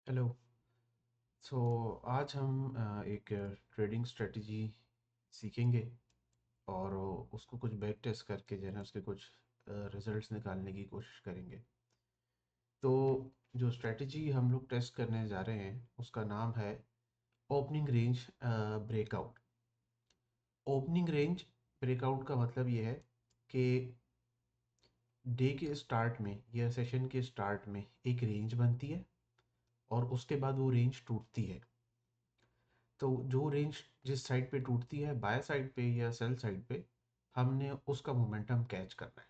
Hello. सो आज हम एक ट्रेडिंग स्ट्रेटजी सीखेंगे और उसको कुछ बैक टेस्ट करके जो है ना उसके कुछ रिजल्ट्स निकालने की कोशिश करेंगे। तो जो स्ट्रेटजी हम लोग टेस्ट करने जा रहे हैं उसका नाम है opening range breakout. Opening range breakout का मतलब ये है कि डे के स्टार्ट में या सेशन के स्टार्ट में एक रेंज बनती है और उसके बाद वो रेंज टूटती है। तो जो रेंज जिस साइड पे टूटती है बाय साइड पे या सेल साइड पे, हमने उसका मोमेंटम कैच करना है।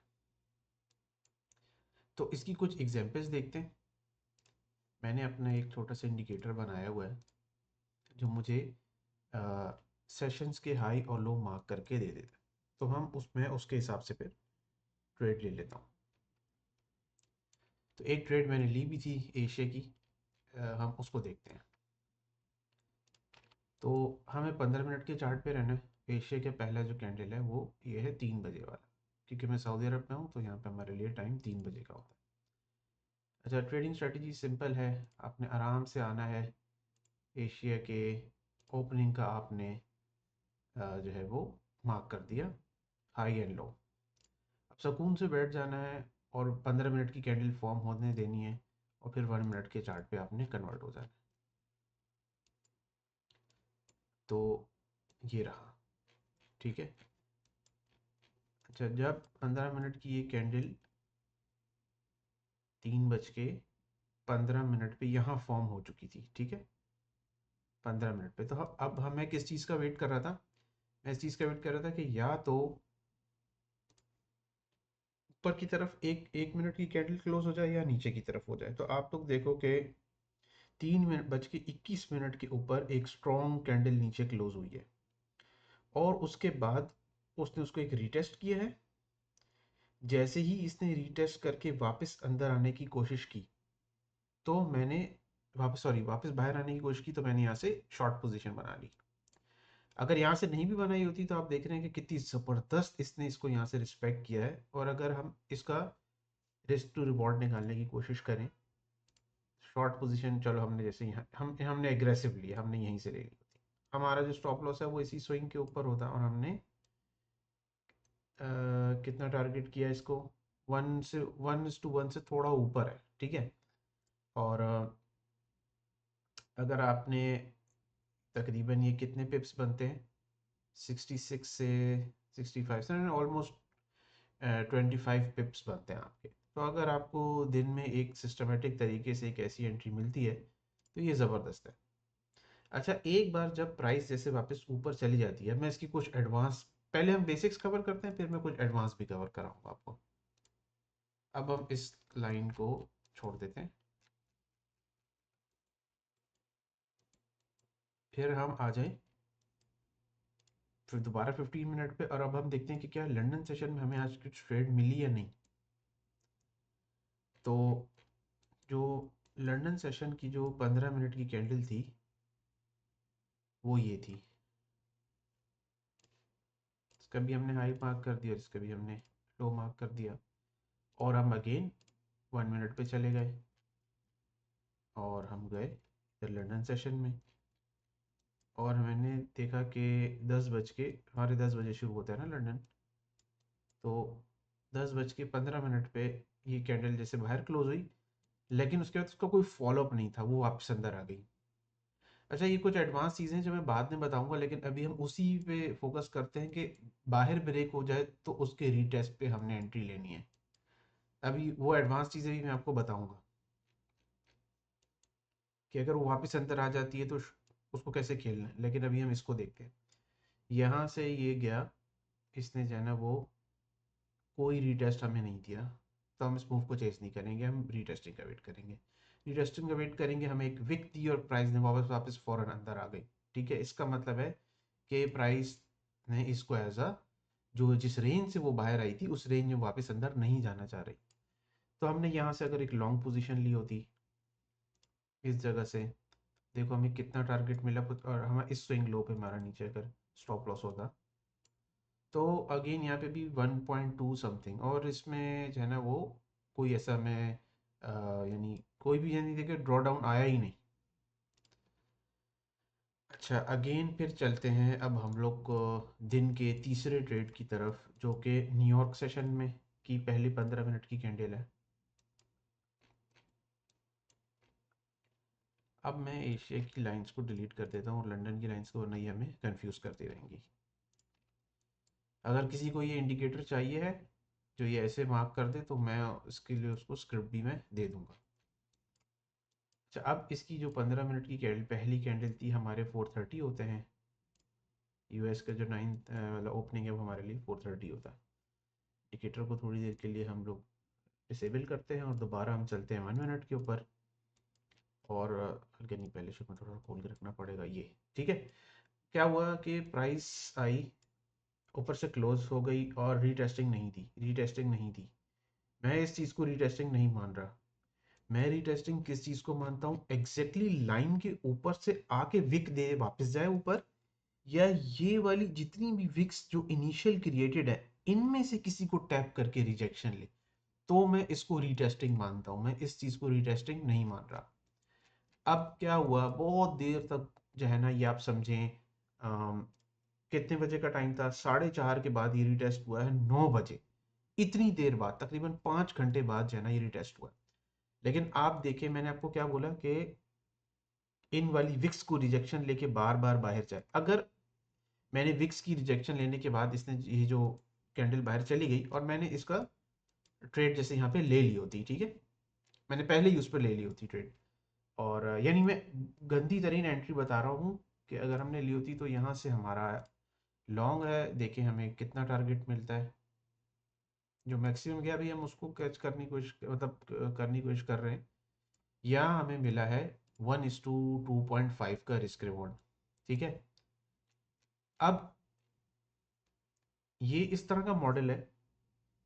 तो इसकी कुछ एग्जांपल्स देखते हैं। मैंने अपना एक छोटा सा इंडिकेटर बनाया हुआ है जो मुझे सेशंस के हाई और लो मार्क करके दे देता है। तो हम उसमें उसके हिसाब से फिर ट्रेड ले लेता हूँ। तो एक ट्रेड मैंने ली भी थी एशिया की। हम उसको देखते हैं। तो हमें 15 मिनट के चार्ट पे रहना है। एशिया का पहला जो कैंडल है वो ये है 3 बजे वाला, क्योंकि मैं सऊदी अरब में हूँ तो यहाँ पे हमारे लिए टाइम 3 बजे का होता है। अच्छा, ट्रेडिंग स्ट्रेटजी सिंपल है। आपने आराम से आना है। एशिया के ओपनिंग का आपने जो है वो मार्क कर दिया, हाई एंड लो। अब सुकून से बैठ जाना है और 15 मिनट की कैंडल फॉर्म होने देनी है और फिर 1 मिनट के चार्ट पे आपने कन्वर्ट हो जाना है। तो ये रहा, ठीक है। अच्छा, जब 15 मिनट की ये कैंडल 3:15 पे यहाँ फॉर्म हो चुकी थी, ठीक है, 15 मिनट पे, तो अब मैं किस चीज़ का वेट कर रहा था? मैं इस चीज़ का वेट कर रहा था कि या तो ऊपर की तरफ एक 1 मिनट की कैंडल क्लोज हो जाए या नीचे की तरफ हो जाए। तो आप लोग देखो कि 3:21 के ऊपर एक स्ट्रॉन्ग कैंडल नीचे क्लोज हुई है और उसके बाद उसने उसको एक रीटेस्ट किया है। जैसे ही इसने रीटेस्ट करके वापस अंदर आने की कोशिश की, तो मैंने वापस बाहर आने की कोशिश की, तो मैंने यहाँ से शॉर्ट पोजीशन बना ली। अगर यहाँ से नहीं भी बनाई होती तो आप देख रहे हैं कि कितनी ज़बरदस्त इसने इसको यहाँ से रिस्पेक्ट किया है। और अगर हम इसका रिस्क टू रिवॉर्ड निकालने की कोशिश करें, शॉर्ट पोजीशन, चलो हमने जैसे यहाँ हमने एग्रेसिव लिया, हमने यहीं से ले ली होती, हमारा जो स्टॉप लॉस है वो इसी स्विंग के ऊपर होता और हमने कितना टारगेट किया इसको, 1:1 से थोड़ा ऊपर है, ठीक है। और अगर आपने तकरीबन ये कितने पिप्स बनते हैं, 66 से 65 से ऑलमोस्ट 25 पिप्स बनते हैं आपके। तो अगर आपको दिन में एक सिस्टमेटिक तरीके से एक ऐसी एंट्री मिलती है तो ये ज़बरदस्त है। अच्छा, एक बार जब प्राइस जैसे वापस ऊपर चली जाती है, मैं इसकी कुछ एडवांस, पहले हम बेसिक्स कवर करते हैं फिर मैं कुछ एडवांस भी कवर कराऊंगा आपको। अब हम इस लाइन को छोड़ देते हैं, फिर हम आ जाएं फिर दोबारा 15 मिनट पे, और अब हम देखते हैं कि क्या लंदन सेशन में हमें आज कुछ ट्रेड मिली या नहीं। तो जो लंदन सेशन की जो 15 मिनट की कैंडल थी वो ये थी। इसका भी हमने हाई मार्क कर दिया, इसका भी हमने लो मार्क कर दिया। और हम अगेन 1 मिनट पे चले गए और हम गए फिर लंदन सेशन में। और मैंने देखा कि 10 बज के, हमारे 10 बजे शुरू होता है ना लंदन, तो 10:15 पे ये कैंडल जैसे बाहर क्लोज हुई, लेकिन उसके बाद उसका कोई फॉलोअप नहीं था, वो वापस अंदर आ गई। अच्छा, ये कुछ एडवांस चीज़ें हैं जो मैं बाद में बताऊंगा, लेकिन अभी हम उसी पे फोकस करते हैं कि बाहर ब्रेक हो जाए तो उसके रीटेस्ट पे हमने एंट्री लेनी है। अभी वो एडवांस चीज़ें भी मैं आपको बताऊंगा कि अगर वो वापस अंदर आ जाती है तो उसको कैसे खेलना है, लेकिन अभी हम इसको देखते हैं। यहाँ से ये गया, इसने जो है ना वो कोई रीटेस्ट हमें नहीं दिया, तो हम इस मूव को चेस नहीं करेंगे, हम रीटेस्टिंग का वेट करेंगे। रीटेस्टिंग का वेट करेंगे, हमें एक विक दी और प्राइस ने वापस वापस फ़ौरन अंदर आ गई, ठीक है। इसका मतलब है कि प्राइस ने इसको एज अ, जो जिस रेंज से वो बाहर आई थी उस रेंज में वापस अंदर नहीं जाना चाह रही। तो हमने यहाँ से अगर एक लॉन्ग पोजीशन ली होती इस जगह से, देखो हमें कितना टारगेट मिला कुछ, और हमें इस स्विंग लो पे हमारा नीचे अगर स्टॉप लॉस होता, तो अगेन यहाँ पे भी 1.2 समथिंग, और इसमें जो है ना वो कोई ऐसा मैं यानी कोई भी यानी देखिए ड्रॉ डाउन आया ही नहीं। अच्छा, अगेन फिर चलते हैं अब हम लोग को दिन के तीसरे ट्रेड की तरफ, जो कि न्यूयॉर्क सेशन में की पहली 15 मिनट की कैंडल है। अब मैं एशिया की लाइंस को डिलीट कर देता हूँ और लंदन की लाइंस को, वरना ये हमें कंफ्यूज करती रहेंगी। अगर किसी को ये इंडिकेटर चाहिए है जो ये ऐसे मार्क कर दे, तो मैं इसके लिए उसको स्क्रिप्ट भी मैं दे दूंगा। अच्छा, अब इसकी जो 15 मिनट की कैंडल, पहली कैंडल थी, हमारे 4:30 होते हैं। यूएस का जो 9th वाला ओपनिंग है वो हमारे लिए 4:30 होता है। इंडिकेटर को थोड़ी देर के लिए हम लोग डिसेबल करते हैं और दोबारा हम चलते हैं 1 मिनट के ऊपर। और हल्के नहीं, पहले शुरू में थोड़ा खोल के रखना पड़ेगा ये। ठीक है, क्या हुआ कि प्राइस आई, ऊपर से क्लोज हो गई और रीटेस्टिंग नहीं थी, रीटेस्टिंग नहीं थी। मैं इस चीज़ को रीटेस्टिंग नहीं मान रहा। मैं रीटेस्टिंग किस चीज़ को मानता हूँ, एग्जैक्टली लाइन के ऊपर से आके विक दे, वापस जाए ऊपर, या ये वाली जितनी भी विक्स जो इनिशियल क्रिएटेड है, इनमें से किसी को टैप करके रिजेक्शन ले, तो मैं इसको रीटेस्टिंग मानता हूँ। मैं इस चीज़ को रीटेस्टिंग नहीं मान रहा। अब क्या हुआ, बहुत देर तक जो है ना, ये आप समझें, कितने बजे का टाइम था, 4:30 के बाद ये रिटेस्ट हुआ है 9 बजे। इतनी देर बाद, तकरीबन 5 घंटे बाद जो है ना ये रिटेस्ट हुआ है। लेकिन आप देखिए, मैंने आपको क्या बोला कि इन वाली विक्स को रिजेक्शन लेके बार बार बाहर जाए। अगर मैंने विक्स की रिजेक्शन लेने के बाद इसने ये जो कैंडल बाहर चली गई और मैंने इसका ट्रेड जैसे यहाँ पे ले ली होती, ठीक है, मैंने पहले ही उस पर ले ली होती ट्रेड, और यानी मैं गंदी तरीन एंट्री बता रहा हूँ कि अगर हमने ली होती तो यहाँ से हमारा लॉन्ग है, देखें हमें कितना टारगेट मिलता है, जो मैक्सिमम गया अभी हम उसको कैच करने की कोशिश, मतलब करने की कोशिश कर रहे हैं। यहाँ हमें मिला है 1:2.5 का रिस्क रिवॉर्ड। ठीक है, अब ये इस तरह का मॉडल है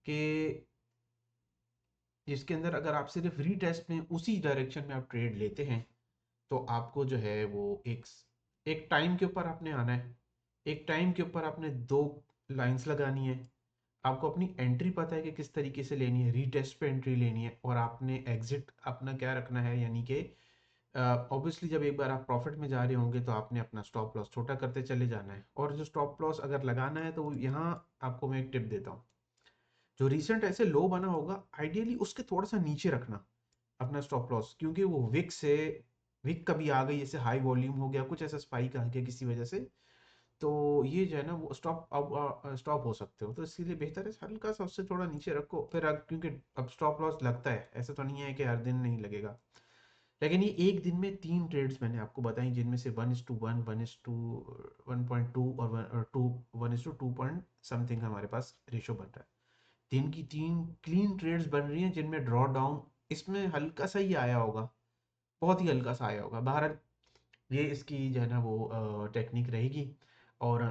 कि जिसके अंदर अगर आप सिर्फ रीटेस्ट में उसी डायरेक्शन में आप ट्रेड लेते हैं, तो आपको जो है वो एक टाइम के ऊपर आपने आना है। एक टाइम के ऊपर आपने दो लाइंस लगानी है। आपको अपनी एंट्री पता है कि किस तरीके से लेनी है, रीटेस्ट पे एंट्री लेनी है, और आपने एग्जिट अपना क्या रखना है, यानी कि ऑब्वियसली जब एक बार आप प्रॉफिट में जा रहे होंगे तो आपने अपना स्टॉप लॉस छोटा करते चले जाना है। और जो स्टॉप लॉस अगर लगाना है, तो यहाँ आपको मैं एक टिप देता हूँ, जो रिसेंट ऐसे लो बना होगा, आइडियली उसके थोड़ा सा नीचे रखना अपना स्टॉप लॉस, क्योंकि वो विक से, विक कभी आ गई, जैसे हाई वॉल्यूम हो गया, कुछ ऐसा स्पाइक आ गया किसी वजह से, तो ये जो है ना वो स्टॉप, अब स्टॉप हो सकते हो। तो इसीलिए बेहतर है हल्का सा उससे थोड़ा नीचे रखो फिर, क्योंकि अब स्टॉप लॉस लगता है, ऐसा तो नहीं है कि हर दिन नहीं लगेगा। लेकिन ये एक दिन में 3 ट्रेड्स मैंने आपको बताई, जिनमें से 1:1, 1:1.2 और 1:2 पॉइंट समथिंग हमारे पास रेशो बन रहा है। दिन की 3 क्लीन ट्रेड्स बन रही हैं, जिनमें ड्रॉ डाउन इसमें हल्का सा ही आया होगा, बहुत ही हल्का सा आया होगा। बहरहाल ये इसकी जो है ना वो टेक्निक रहेगी। और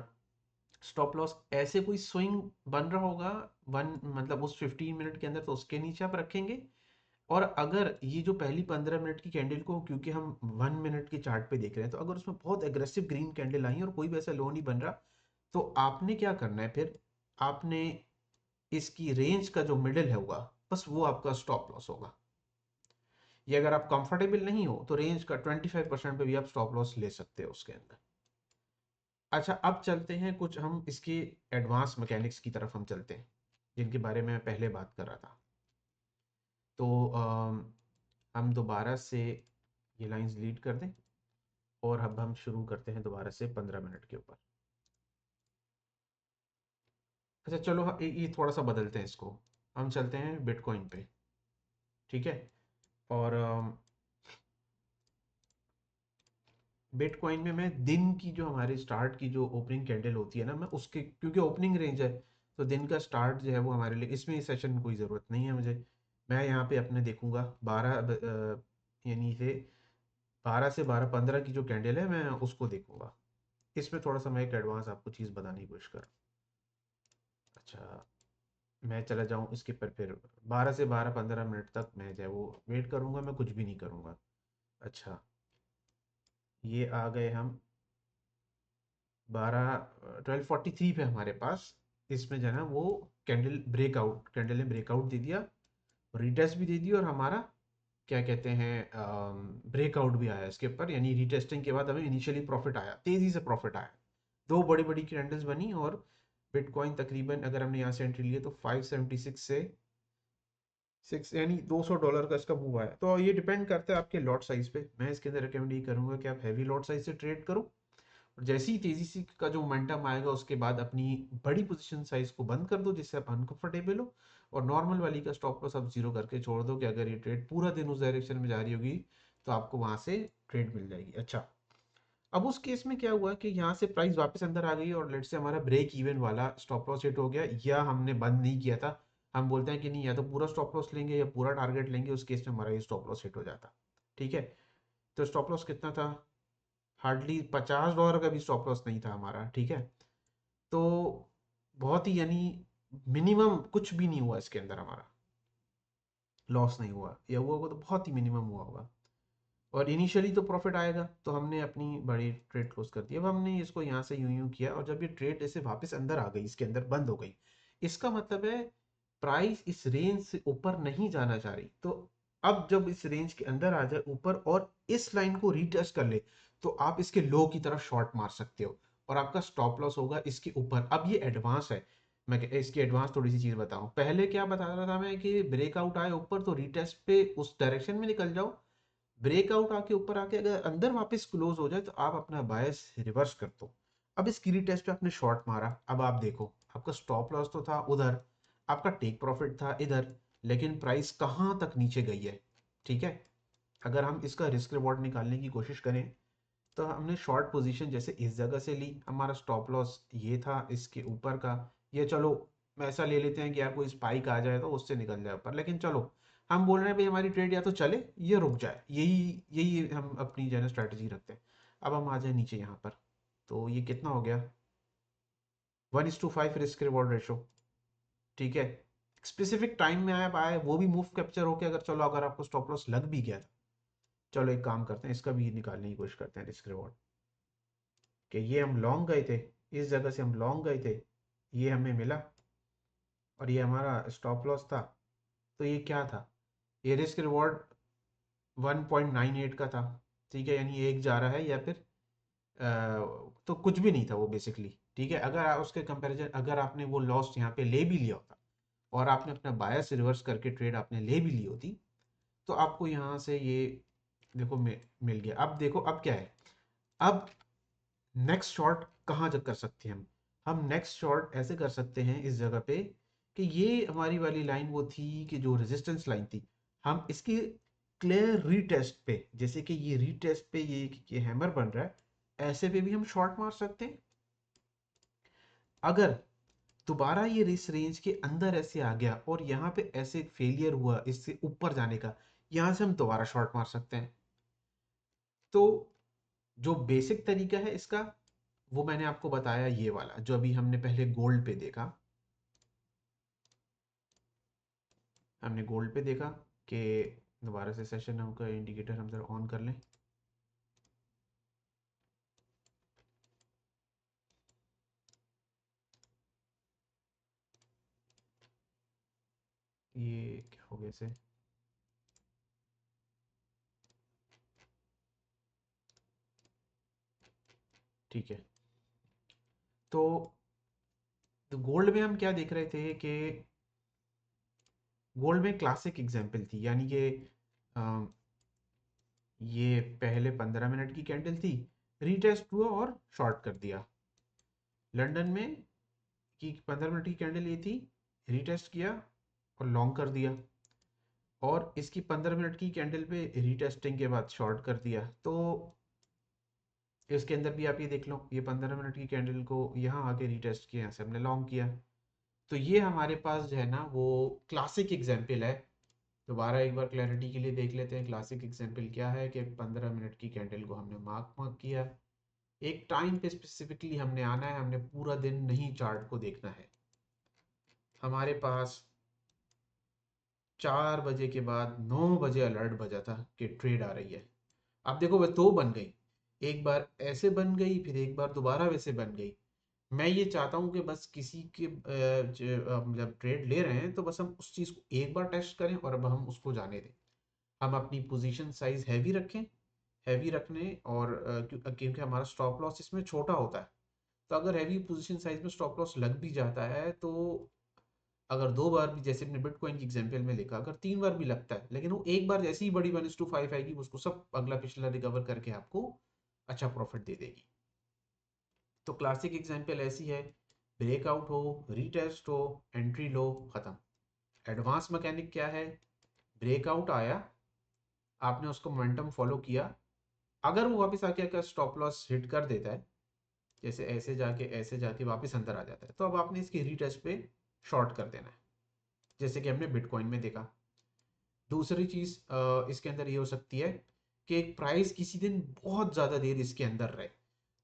स्टॉप लॉस ऐसे कोई स्विंग बन रहा होगा वन, मतलब उस 15 मिनट के अंदर, तो उसके नीचे आप रखेंगे। और अगर ये जो पहली 15 मिनट की कैंडल को, क्योंकि हम 1 मिनट के चार्ट पे देख रहे हैं, तो अगर उसमें बहुत एग्रेसिव ग्रीन कैंडल आई और कोई भी ऐसा लो नहीं बन रहा, तो आपने क्या करना है फिर, आपने इसकी रेंज का जो मिडिल है होगा, बस वो आपका स्टॉप लॉस होगा। ये अगर आप कंफर्टेबल नहीं हो, तो रेंज का 25% पे भी आप स्टॉप लॉस ले सकते हो उसके अंदर। अच्छा, अब चलते हैं कुछ हम इसके एडवांस मैकेनिक्स की तरफ हम चलते हैं, जिनके बारे में मैं पहले बात कर रहा था। तो हम दोबारा से ये लाइंस लीड कर दें, और अब हम शुरू करते हैं दोबारा से 15 मिनट के ऊपर। अच्छा चलो, ये थोड़ा सा बदलते हैं इसको, हम चलते हैं बिटकॉइन पे। ठीक है, और बिटकॉइन में मैं दिन की जो हमारे स्टार्ट की जो ओपनिंग कैंडल होती है ना, मैं उसके, क्योंकि ओपनिंग रेंज है, तो दिन का स्टार्ट जो है वो हमारे लिए, इसमें इस सेशन में कोई ज़रूरत नहीं है मुझे। मैं यहाँ पे अपने देखूंगा 12, यानी से 12 से 12:15 की जो कैंडल है, मैं उसको देखूंगा। इसमें थोड़ा सा मैं एक एडवांस आपको चीज़ बताने की कोशिश कर। अच्छा, मैं चला जाऊँ इसके पर, फिर 12 से 12:15 तक मैं जो है वो वेट करूँगा, मैं कुछ भी नहीं करूँगा। अच्छा, ये आ गए हम 12:43 पे हमारे पास। इसमें जो है ना वो कैंडल ब्रेकआउट, कैंडल ने ब्रेकआउट दे दिया, रिटेस्ट भी दे दी, और हमारा क्या कहते हैं, ब्रेकआउट भी आया इसके ऊपर, यानी रीटेस्टिंग के बाद हमें इनिशियली प्रॉफिट आया, तेजी से प्रॉफिट आया, दो बड़ी बड़ी कैंडल्स बनी और बिटकॉइन तकरीबन अगर हमने यहाँ से एंट्री लिए तो 576 से 6 यानी $200 का इसका मूव आया। तो ये डिपेंड करता है आपके लॉट साइज पे। मैं इसके अंदर रिकमेंड ये करूंगा कि आप हैवी लॉट साइज से ट्रेड करो, और जैसे ही तेजी से का जो मोमेंटम आएगा उसके बाद अपनी बड़ी पोजीशन साइज को बंद कर दो जिससे आप अनकंफर्टेबल हो, और नॉर्मल वाली का स्टॉप लॉस आप जीरो करके छोड़ दो कि अगर ये ट्रेड पूरा दिन उस डायरेक्शन में जा रही होगी तो आपको वहां से ट्रेड मिल जाएगी। अच्छा, अब उस केस में क्या हुआ कि यहाँ से प्राइस वापस अंदर आ गई और लेट से हमारा ब्रेक इवन वाला स्टॉप लॉस हिट हो गया, या हमने बंद नहीं किया था। हम बोलते हैं कि नहीं, या तो पूरा स्टॉप लॉस लेंगे या पूरा टारगेट लेंगे, उस केस में हमारा ये स्टॉप लॉस हिट हो जाता। ठीक है, तो स्टॉप लॉस कितना था, हार्डली $50 का भी स्टॉप लॉस नहीं था हमारा। ठीक है, तो बहुत ही यानी मिनिमम कुछ भी नहीं हुआ इसके अंदर, हमारा लॉस नहीं हुआ, या हुआ होगा तो बहुत ही मिनिमम हुआ होगा। और इनिशियली तो प्रॉफिट आएगा, तो हमने अपनी बड़ी ट्रेड क्लोज कर दी। अब हमने इसको यहाँ से यूं यूं किया और जब ये ट्रेड ऐसे वापस अंदर आ गई, इसके अंदर बंद हो गई, इसका मतलब है प्राइस इस रेंज से ऊपर नहीं जाना चाह रही। तो अब जब इस रेंज के अंदर आ जाए ऊपर और इस लाइन को रीटेस्ट कर ले, तो आप इसके लो की तरफ शॉर्ट मार सकते हो और आपका स्टॉप लॉस होगा इसके ऊपर। अब ये एडवांस है, मैं इसकी एडवांस थोड़ी सी चीज बताऊं। पहले क्या बता रहा था मैं कि ब्रेकआउट आए ऊपर तो रीटेस्ट पे उस डायरेक्शन में निकल जाओ, ब्रेकआउट आके ऊपर आके अगर अंदर वापस क्लोज हो जाए तो आप अपना बायस रिवर्स कर दो। अब इस की टेस्ट पे आपने शॉर्ट मारा, अब आप देखो आपका स्टॉप लॉस तो था उधर, आपका टेक प्रॉफिट था इधर, लेकिन प्राइस कहाँ तक नीचे गई है। ठीक है, अगर हम इसका रिस्क रिवॉर्ड निकालने की कोशिश करें तो हमने शॉर्ट पोजीशन जैसे इस जगह से ली, हमारा स्टॉप लॉस ये था इसके ऊपर का, ये चलो ऐसा ले लेते हैं कि यार कोई स्पाइक आ जाए तो उससे निकल जाए ऊपर, लेकिन चलो हम बोल रहे हैं भाई हमारी ट्रेड या तो चले या रुक जाए, यही यही हम अपनी जो है स्ट्रैटेजी रखते हैं। अब हम आ जाए नीचे यहाँ पर, तो ये कितना हो गया, 1:5 रिस्क रिवॉर्ड रेशो। ठीक है, स्पेसिफिक टाइम में आप आए वो भी मूव कैप्चर होके, अगर चलो अगर आपको स्टॉप लॉस लग भी गया था, चलो एक काम करते हैं इसका भी निकालने की कोशिश करते हैं रिस्क रिवॉर्ड, कि ये हम लॉन्ग गए थे, इस जगह से हम लॉन्ग गए थे, ये हमें मिला और ये हमारा स्टॉप लॉस था। तो ये क्या था, ये रिस्क रिवॉर्ड 1.98 का था। ठीक है, यानी एक जा रहा है या फिर तो कुछ भी नहीं था वो बेसिकली। ठीक है, अगर उसके कंपैरिजन अगर आपने वो लॉस यहाँ पे ले भी लिया होता और आपने अपना बायस रिवर्स करके ट्रेड आपने ले भी ली होती, तो आपको यहाँ से ये देखो मिल गया। अब देखो अब क्या है, अब नेक्स्ट शॉट कहाँ तक कर सकते हैं हम नेक्स्ट शॉट ऐसे कर सकते हैं इस जगह पे कि ये हमारी वाली लाइन वो थी कि जो रेजिस्टेंस लाइन थी, हम इसकी क्लियर रीटेस्ट पे, जैसे कि ये रीटेस्ट पे ये हैमर बन रहा है, ऐसे पे भी हम शॉर्ट मार सकते हैं। अगर दोबारा ये इस रेंज के अंदर ऐसे आ गया और यहाँ पे ऐसे फेलियर हुआ इससे ऊपर जाने का, यहाँ से हम दोबारा शॉर्ट मार सकते हैं। तो जो बेसिक तरीका है इसका वो मैंने आपको बताया, ये वाला जो अभी हमने पहले गोल्ड पे देखा, हमने गोल्ड पे देखा कि दोबारा से सेशन हम का इंडिकेटर हम जरा ऑन कर लें। ये क्या हो गया इसे, ठीक है। तो गोल्ड में हम क्या देख रहे थे कि गोल्ड में क्लासिक एग्जांपल थी, यानी कि ये पहले 15 मिनट की कैंडल थी, रीटेस्ट हुआ और शॉर्ट कर दिया। लंदन में की 15 मिनट की कैंडल ये थी, रीटेस्ट किया और लॉन्ग कर दिया, और इसकी 15 मिनट की कैंडल पे रीटेस्टिंग के बाद शॉर्ट कर दिया। तो इसके अंदर भी आप ये देख लो, ये 15 मिनट की कैंडल को यहाँ आके रीटेस्ट किया, यहाँ से हमने लॉन्ग किया। तो ये हमारे पास जो है ना वो क्लासिक एग्जाम्पल है। दोबारा एक बार क्लैरिटी के लिए देख लेते हैं क्लासिक एग्जाम्पल क्या है, कि 15 मिनट की कैंडल को हमने मार्क मार्क किया, एक टाइम पे स्पेसिफिकली हमने आना है, हमने पूरा दिन नहीं चार्ट को देखना है। हमारे पास 4 बजे के बाद 9 बजे अलर्ट बजा था कि ट्रेड आ रही है। आप देखो वह तो बन गई, एक बार ऐसे बन गई फिर एक बार दोबारा वैसे बन गई। मैं ये चाहता हूँ कि बस किसी के जब ट्रेड ले रहे हैं तो बस हम उस चीज़ को एक बार टेस्ट करें और अब हम उसको जाने दें। हम अपनी पोजीशन साइज हैवी रखें, हैवी रखने और क्योंकि हमारा स्टॉप लॉस इसमें छोटा होता है, तो अगर हैवी पोजीशन साइज में स्टॉप लॉस लग भी जाता है तो अगर 2 बार भी, जैसे अपने बिटकॉइन की एग्जांपल में लिखा, अगर 3 बार भी लगता है, लेकिन वो एक बार जैसी ही बड़ी 1:5 आएगी उसको सब अगला पिछला रिकवर करके आपको अच्छा प्रॉफिट दे देगी। तो क्लासिक एग्जांपल ऐसी है, ब्रेकआउट हो, रीटेस्ट हो, एंट्री लो, खत्म। एडवांस मैकेनिक क्या है, ब्रेकआउट आया, आपने उसको मोमेंटम फॉलो किया, अगर वो वापस आके अगर स्टॉप लॉस हिट कर देता है, जैसे ऐसे जाके वापस अंदर आ जाता है, तो अब आपने इसकी रीटेस्ट पे शॉर्ट कर देना है, जैसे कि हमने बिटकॉइन में देखा। दूसरी चीज इसके अंदर ये हो सकती है कि एक प्राइस किसी दिन बहुत ज्यादा देर इसके अंदर रहे,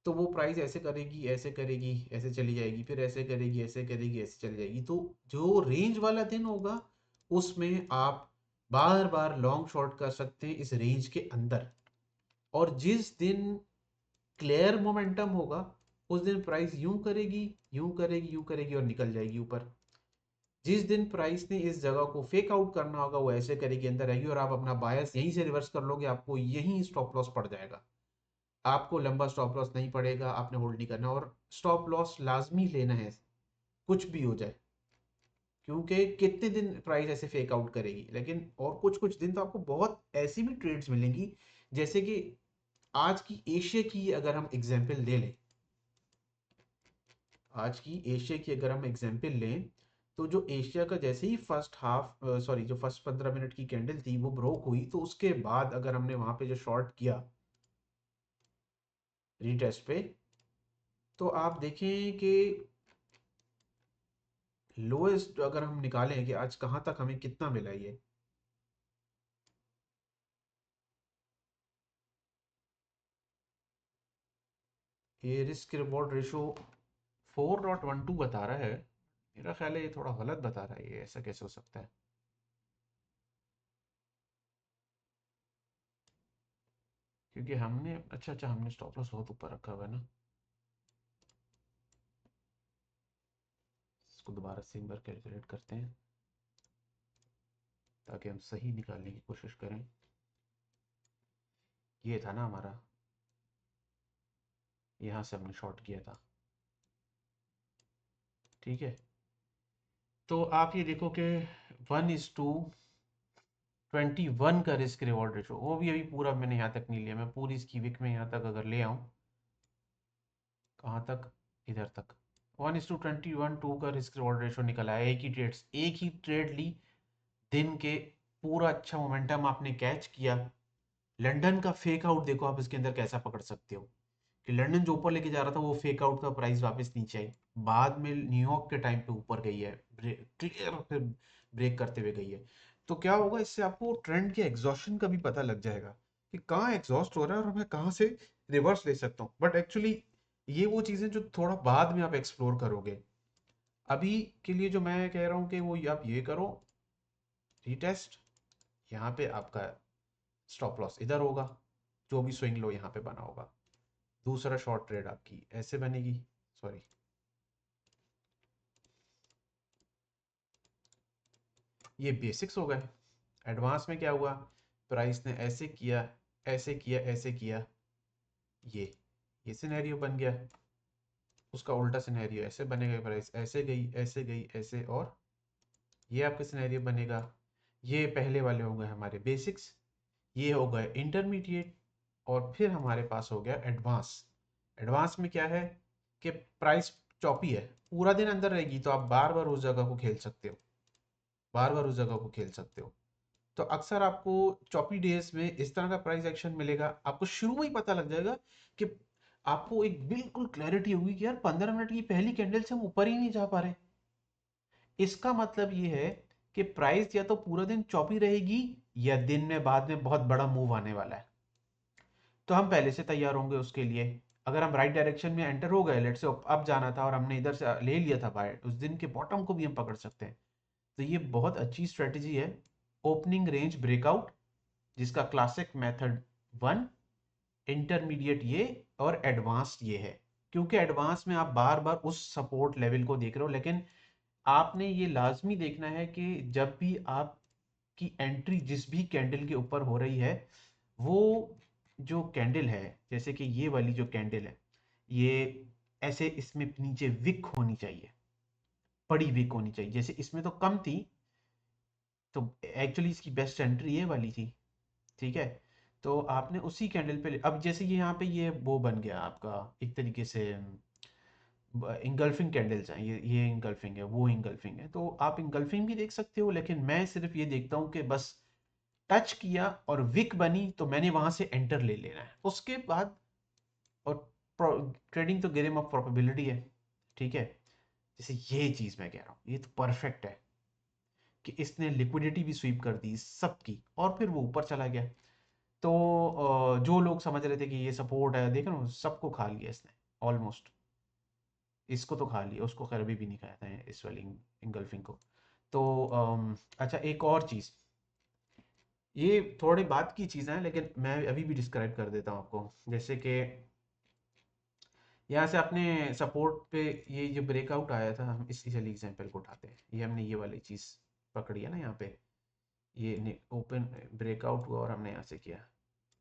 तो वो प्राइस ऐसे करेगी, ऐसे करेगी, ऐसे चली जाएगी, फिर ऐसे करेगी, ऐसे करेगी, ऐसे चली जाएगी, तो जो रेंज वाला दिन होगा उसमें आप बार बार लॉन्ग शॉर्ट कर सकते हैं इस रेंज के अंदर। और जिस दिन क्लियर मोमेंटम होगा उस दिन प्राइस यूं करेगी, यूं करेगी, यूं करेगी और निकल जाएगी ऊपर। जिस दिन प्राइस ने इस जगह को फेक आउट करना होगा वो ऐसे करेगी, अंदर आएगी, और आप अपना बायस यहीं से रिवर्स कर लोगे, आपको यहीं स्टॉप लॉस पड़ जाएगा। आपको लंबा स्टॉप लॉस नहीं पड़ेगा, आपने होल्ड नहीं करना, और स्टॉप लॉस लाजमी लेना है कुछ भी हो जाए, क्योंकि कितने दिन प्राइस ऐसे फेक आउट करेगी। लेकिन और कुछ कुछ दिन तो आपको बहुत ऐसी भी ट्रेड्स मिलेंगी, जैसे कि आज की एशिया की अगर हम एग्जांपल ले लें, आज की एशिया की अगर हम एग्जांपल लें, तो जो एशिया का जैसे ही फर्स्ट हाफ सॉरी जो फर्स्ट 15 मिनट की कैंडल थी वो ब्रोक हुई, तो उसके बाद अगर हमने वहां पे जो शॉर्ट किया रीटेस्ट पे, तो आप देखें कि लोएस्ट अगर हम निकालें कि आज कहां तक हमें कितना मिला, ये रिस्क रिवॉर्ड रेशो 4.12 बता रहा है। मेरा ख्याल है ये थोड़ा गलत बता रहा है, ये ऐसा कैसे हो सकता है? क्योंकि हमने अच्छा हमने स्टॉप लॉस बहुत ऊपर रखा हुआ है ना। इसको दोबारा से एक बार कैलकुलेट करते हैं ताकि हम सही निकालने की कोशिश करें। ये था ना हमारा, यहाँ से हमने शॉर्ट किया था, ठीक है। तो आप ये देखो कि 1:21 का रिस्क रिवॉर्ड रेशो, वो भी अभी पूरा मैंने यहाँ तक नहीं लिया, मैं पूरी इसकी विक में यहाँ तक अगर ले आऊँ, कहाँ तक, इधर तक, 1:21 का रिस्क रिवॉर्ड रेशो निकला है। एक ही ट्रेड ली, दिन के पूरा अच्छा मोमेंटम आपने कैच किया। लंदन का फेक आउट देखो आप इसके अंदर कैसा पकड़ सकते हो, कि लंदन जो ऊपर लेके जा रहा था वो फेक आउट का प्राइस वापस नीचे आई, बाद में न्यूयॉर्क के टाइम पे ऊपर गई है, क्लियर फिर ब्रेक करते हुए गई है। तो क्या होगा, इससे आपको ट्रेंड के एग्जॉस्शन का भी पता लग जाएगा कि कहाँ एग्जॉस्ट हो रहा है और मैं कहाँ से रिवर्स ले सकता हूँ। बट एक्चुअली ये वो चीज़ें जो थोड़ा बाद में आप एक्सप्लोर करोगे, अभी के लिए जो मैं कह रहा हूँ कि वो आप ये करो, रीटेस्ट, यहाँ पे आपका स्टॉप लॉस इधर होगा, जो भी स्विंग लो यहाँ पे बना होगा, दूसरा शॉर्ट ट्रेड आपकी ऐसे बनेगी, सॉरी, ये बेसिक्स हो गए। एडवांस में क्या हुआ, प्राइस ने ऐसे किया, ऐसे किया, ऐसे किया, ये ये सिनेरियो बन गया। उसका उल्टा सिनेरियो ऐसे बनेगा, प्राइस ऐसे गई, ऐसे गई, ऐसे, और ये आपका सिनेरियो बनेगा। ये पहले वाले हो गए हमारे बेसिक्स, ये हो गए इंटरमीडिएट, और फिर हमारे पास हो गया एडवांस। एडवांस में क्या है कि प्राइस चौपी है, पूरा दिन अंदर रहेगी, तो आप बार बार उस जगह को खेल सकते हो, बार बार उस जगह को खेल सकते हो। तो अक्सर आपको चौपी डेज में इस तरह का प्राइस एक्शन मिलेगा, आपको शुरू में ही पता लग जाएगा कि आपको एक बिल्कुल क्लैरिटी होगी कि यार 15 मिनट की पहली कैंडल से हम ऊपर ही नहीं जा पा रहे। इसका मतलब ये है कि प्राइस या तो पूरा दिन चौपी रहेगी, या दिन में बाद में बहुत बड़ा मूव आने वाला है। तो हम पहले से तैयार होंगे उसके लिए। अगर हम राइट डायरेक्शन में एंटर हो गए, लेट से अप जाना था और हमने इधर से ले लिया था बाय, उस दिन के बॉटम को भी हम पकड़ सकते हैं। तो ये बहुत अच्छी स्ट्रेटजी है, ओपनिंग रेंज ब्रेकआउट, जिसका क्लासिक मेथड 1, इंटरमीडिएट ये, और एडवांस ये है। क्योंकि एडवांस में आप बार बार उस सपोर्ट लेवल को देख रहे हो, लेकिन आपने ये लाजमी देखना है कि जब भी आप आपकी एंट्री जिस भी कैंडल के ऊपर हो रही है, वो जो कैंडल है, जैसे कि ये वाली जो कैंडल है, ये ऐसे इसमें नीचे विक होनी चाहिए, बड़ी विक होनी चाहिए। जैसे इसमें तो कम थी, तो एक्चुअली इसकी बेस्ट एंट्री ये वाली थी, ठीक है। तो आपने उसी कैंडल पे अब जैसे ये यहाँ पे ये वो बन गया आपका एक तरीके से इंगल्फिंग कैंडल्स हैं, ये इंगल्फिंग है, वो इंगल्फिंग है, तो आप इंगल्फिंग भी देख सकते हो, लेकिन मैं सिर्फ ये देखता हूँ कि बस टच किया और विक बनी तो मैंने वहां से एंटर ले लेना है, उसके बाद। और ट्रेडिंग तो गेम ऑफ प्रोबेबिलिटी है, ठीक है। जैसे ये चीज मैं कह रहा हूँ, ये तो परफेक्ट है कि इसने लिक्विडिटी भी स्वीप कर दी सबकी, और फिर वो ऊपर चला गया। तो जो लोग समझ रहे थे कि ये सपोर्ट है, देख रहे हो सबको खा लिया इसने ऑलमोस्ट। इसको तो खा लिया, उसको खैर अभी भी नहीं खाया था इस वाली इंगल्फिंग को। तो अच्छा, एक और चीज़, ये थोड़ी बात की चीज़ है लेकिन मैं अभी भी डिस्क्राइब कर देता हूँ आपको। जैसे कि यहाँ से आपने सपोर्ट पे ये जो ब्रेकआउट आया था, हम इसी चलिए एग्जांपल को उठाते हैं। ये हमने ये वाली चीज़ पकड़ी है ना यहाँ पे, ये ओपन ब्रेकआउट हुआ और हमने यहाँ से किया।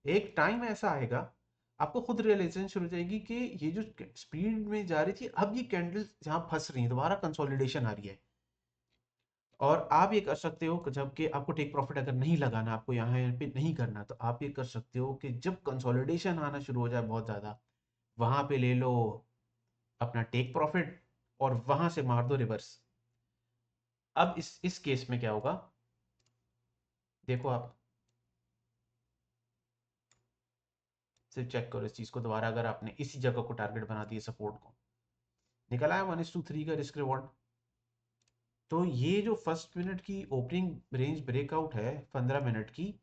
एक टाइम ऐसा आएगा, आपको खुद रियलाइजेशन शुरू हो जाएगी कि ये जो स्पीड में जा रही थी, अब ये कैंडल जहाँ फंस रही है, दोबारा कंसोलिडेशन आ रही है। और आप ये कर सकते हो कि जबकि आपको टेक प्रॉफिट अगर नहीं लगाना, आपको यहाँ पे नहीं करना, तो आप ये कर सकते हो कि जब कंसोलिडेशन आना शुरू हो जाए बहुत ज़्यादा, वहां पे ले लो अपना टेक प्रॉफिट और वहां से मार दो रिवर्स। अब इस केस में क्या होगा, देखो आप सिर्फ चेक करो इस चीज को दोबारा। अगर आपने इसी जगह को टारगेट बना दिया, सपोर्ट को निकल आया 1:3 का रिस्क रिवॉर्ड। तो ये जो फर्स्ट मिनट की ओपनिंग रेंज ब्रेकआउट है 15 मिनट की,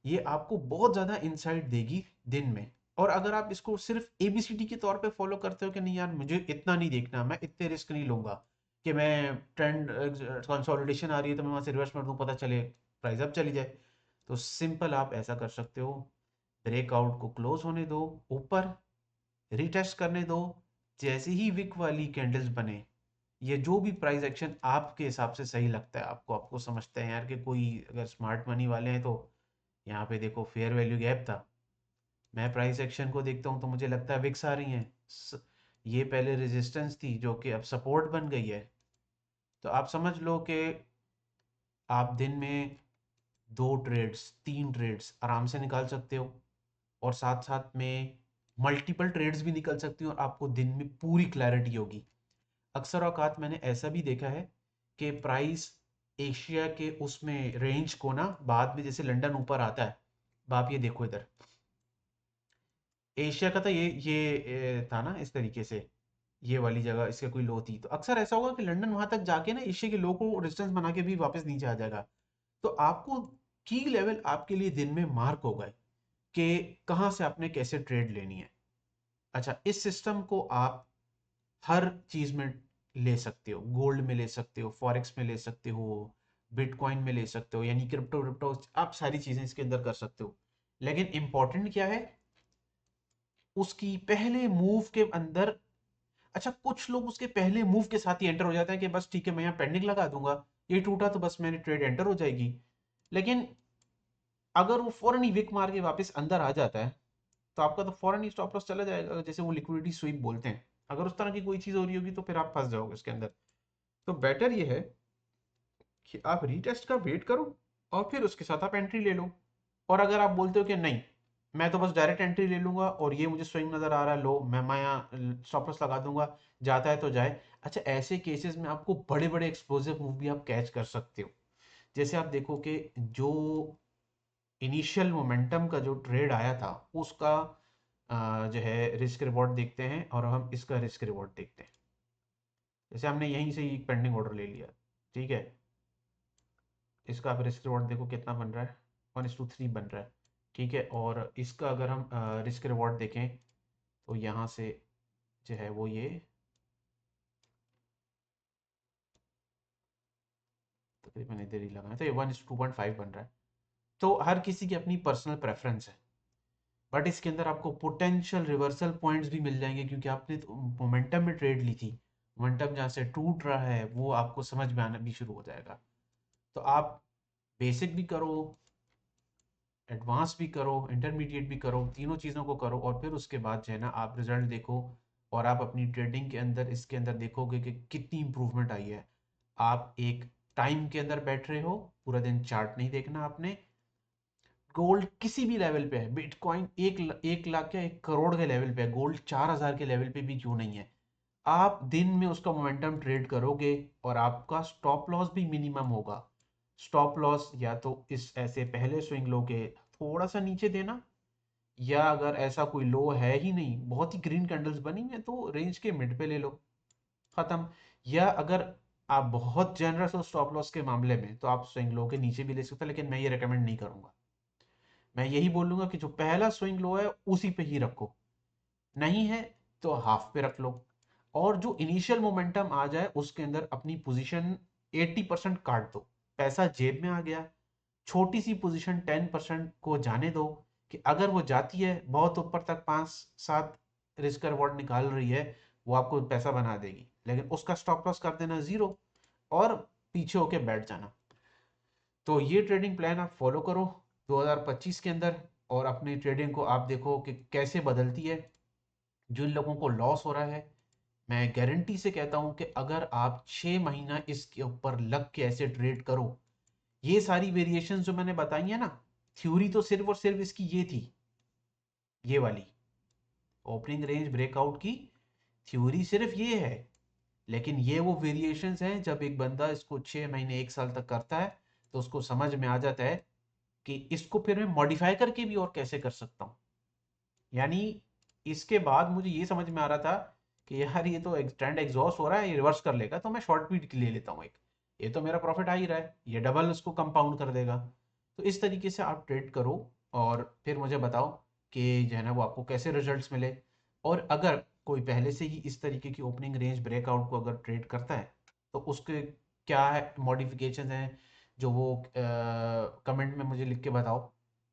ये आपको बहुत ज़्यादा इंसाइट देगी दिन में। और अगर आप इसको सिर्फ एबीसीडी के तौर पे फॉलो करते हो कि नहीं यार मुझे इतना नहीं देखना, मैं इतने रिस्क नहीं लूंगा कि मैं ट्रेंड कंसोलिडेशन आ रही है तो मैं वहां से रिवर्स मार दूं, पता चले प्राइस अप चली जाए, तो सिंपल आप ऐसा कर सकते हो, ब्रेकआउट को क्लोज होने दो, ऊपर रीटेस्ट करने दो, जैसे ही विक वाली कैंडल्स बने, ये जो भी प्राइस एक्शन आपके हिसाब से सही लगता है आपको, आपको समझते हैं यार कि कोई अगर स्मार्ट मनी वाले हैं तो यहाँ पे देखो फेयर वैल्यू गैप था, मैं प्राइस एक्शन को देखता हूँ तो मुझे लगता है विक्स आ रही हैं, ये पहले रेजिस्टेंस थी जो कि अब सपोर्ट बन गई है। तो आप समझ लो कि आप दिन में 2 ट्रेड्स 3 ट्रेड्स आराम से निकाल सकते हो, और साथ साथ में मल्टीपल ट्रेड्स भी निकल सकती हो और आपको दिन में पूरी क्लैरिटी होगी। अक्सर औकात मैंने ऐसा भी देखा है कि प्राइस एशिया के उसमें रेंज को ना बाद में जैसे लंदन ऊपर आता है, अब आप ये देखो इधर एशिया का था ये था ना इस तरीके से, ये वाली जगह इसके कोई लो थी, तो अक्सर ऐसा होगा कि लंदन वहां तक जाके ना एशिया के लो को रेजिस्टेंस बना के भी वापस नीचे आ जाएगा। तो आपको की लेवल आपके लिए दिन में मार्क होगा कि कहाँ से आपने कैसे ट्रेड लेनी है। अच्छा, इस सिस्टम को आप हर चीज में ले सकते हो, गोल्ड में ले सकते हो, फॉरेक्स में ले सकते हो, बिटकॉइन में ले सकते हो, यानी क्रिप्टो क्रिप्टो आप सारी चीजें इसके अंदर कर सकते हो। लेकिन इंपॉर्टेंट क्या है, उसकी पहले मूव के अंदर। अच्छा, कुछ लोग उसके पहले मूव के साथ ही एंटर हो जाते हैं कि बस ठीक है मैं यहाँ पेंडिंग लगा दूंगा, ये टूटा तो बस मेरी ट्रेड एंटर हो जाएगी। लेकिन अगर वो फौरन ही विक मार के वापस अंदर आ जाता है, तो आपका तो फौरन ही स्टॉप लॉस चला जाएगा, जैसे वो लिक्विडिटी स्वीप बोलते हैं। अगर उस तरह की कोई चीज हो रही होगी तो फिर आप फंस जाओगे उसके अंदर। तो बेटर ये है कि आप रीटेस्ट का वेट करो और फिर उसके साथ आप एंट्री ले लो। और अगर आप बोलते हो कि नहीं मैं तो बस डायरेक्ट एंट्री ले लूंगा और ये मुझे स्विंग नजर आ रहा है लो, मैं यहाँ स्टॉप लॉस लगा दूंगा, जाता है तो जाए। अच्छा, ऐसे केसेस में आपको बड़े बड़े एक्सप्लोसिव मूव भी आप कैच कर सकते हो। जैसे आप देखो कि जो इनिशियल मोमेंटम का जो ट्रेड आया था उसका जो है रिस्क रिवॉर्ड देखते हैं और हम इसका रिस्क रिवॉर्ड देखते हैं। जैसे हमने यहीं से ही पेंडिंग ऑर्डर ले लिया, ठीक है, इसका आप रिस्क रिवॉर्ड देखो कितना बन रहा है, 1:3 बन रहा है, ठीक है। और इसका अगर हम रिस्क रिवॉर्ड देखें तो यहाँ से जो है वो ये तकरीबन इधर ही लगा है, तो ये 1:2.5 बन रहा है। तो हर किसी की अपनी पर्सनल प्रेफरेंस है, बट इसके अंदर आपको पोटेंशियल रिवर्सल पॉइंट्स भी मिल जाएंगे क्योंकि आपने तो मोमेंटम में ट्रेड ली थी। मोमेंटम जहाँ से टूट रहा है वो आपको समझ में आना भी शुरू हो जाएगा। तो आप बेसिक भी करो, एडवांस भी करो, इंटरमीडिएट भी करो, तीनों चीज़ों को करो और फिर उसके बाद जो है ना आप रिजल्ट देखो और आप अपनी ट्रेडिंग के अंदर इसके अंदर देखोगे कि कितनी इंप्रूवमेंट आई है। आप एक टाइम के अंदर बैठ रहे हो, पूरा दिन चार्ट नहीं देखना आपने। गोल्ड किसी भी लेवल पे है, बिटकॉइन 1 लाख या 1 करोड़ के लेवल पे है, गोल्ड 4,000 के लेवल पे भी क्यों नहीं है, आप दिन में उसका मोमेंटम ट्रेड करोगे और आपका स्टॉप लॉस भी मिनिमम होगा। स्टॉप लॉस या तो इस ऐसे पहले स्विंग लो के थोड़ा सा नीचे देना, या अगर ऐसा कोई लो है ही नहीं, बहुत ही ग्रीन कैंडल्स बनी हुई है, तो रेंज के मिड पे ले लो, खत्म। या अगर आप बहुत जनरस हो स्टॉप लॉस के मामले में तो आप स्विंग लो के नीचे भी ले सकते हो, लेकिन मैं ये रेकमेंड नहीं करूंगा। मैं यही बोलूंगा कि जो पहला स्विंग लो है उसी पे ही रखो, नहीं है तो हाफ पे रख लो, और जो इनिशियल मोमेंटम आ जाए उसके अंदर अपनी पोजीशन 80% काट दो, पैसा जेब में आ गया। छोटी सी पोजीशन 10% को जाने दो कि अगर वो जाती है बहुत ऊपर तक, 5-7 रिस्क रिवॉर्ड निकाल रही है, वो आपको पैसा बना देगी, लेकिन उसका स्टॉप लॉस कर देना जीरो और पीछे होके बैठ जाना। तो ये ट्रेडिंग प्लान आप फॉलो करो 2025 के अंदर, और अपनी ट्रेडिंग को आप देखो कि कैसे बदलती है। जिन लोगों को लॉस हो रहा है, मैं गारंटी से कहता हूं कि अगर आप 6 महीना इसके ऊपर लग के ऐसे ट्रेड करो, ये सारी वेरिएशंस जो मैंने बताई है ना, थ्योरी तो सिर्फ और सिर्फ इसकी ये थी, ये वाली ओपनिंग रेंज ब्रेकआउट की थ्योरी सिर्फ ये है, लेकिन ये वो वेरिएशंस हैं जब एक बंदा इसको 6 महीने 1 साल तक करता है तो उसको समझ में आ जाता है कि इसको फिर मैं मॉडिफाई करके भी और कैसे कर सकता हूँ। यानी इसके बाद मुझे ये समझ में आ रहा था कि यार ये तो ट्रेंड एग्जॉस्ट हो रहा है, ये रिवर्स कर लेगा, तो मैं शॉर्ट भी ले लेता हूँ एक, ये तो मेरा प्रॉफिट आ ही रहा है, ये डबल उसको कंपाउंड कर देगा। तो इस तरीके से आप ट्रेड करो और फिर मुझे बताओ कि जो है ना वो आपको कैसे रिजल्ट्स मिले। और अगर कोई पहले से ही इस तरीके की ओपनिंग रेंज ब्रेकआउट को अगर ट्रेड करता है तो उसके क्या है मॉडिफिकेशन हैं, जो वो कमेंट में मुझे लिख के बताओ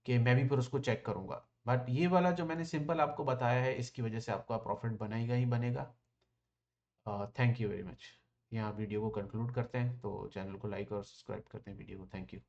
कि मैं भी फिर उसको चेक करूंगा। बट ये वाला जो मैंने सिंपल आपको बताया है इसकी वजह से आपका प्रॉफिट बनेगा ही बनेगा। Thank you very much. यहाँ वीडियो को कंक्लूड करते हैं, तो चैनल को लाइक और सब्सक्राइब करते हैं वीडियो को। Thank you.